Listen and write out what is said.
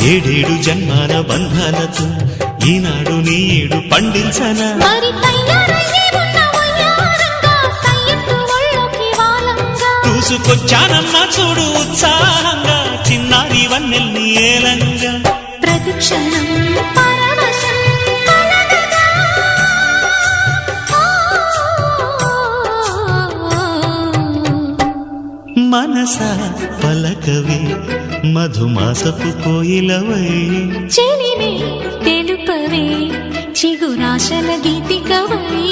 ఏడేడు జన్మాల బంధాలతో ఈనాడు నీడు పండించనా మరి తయారయ్యే ఉన్న వయ్యారంగా సయ్యత్తు ఒళ్ళోకి వాలంగా చూసుకొచ్చానమ్మా చూడు ఉత్సాహంగా చిన్నారి వన్నెల్ని ఏలంగా ప్రతిక్షణం పరవశం కలగగా. మనసా పలకవే మధుమాసపు కోయిలవై చెలిమే తెలుపవే చిగురాశల గీతికవై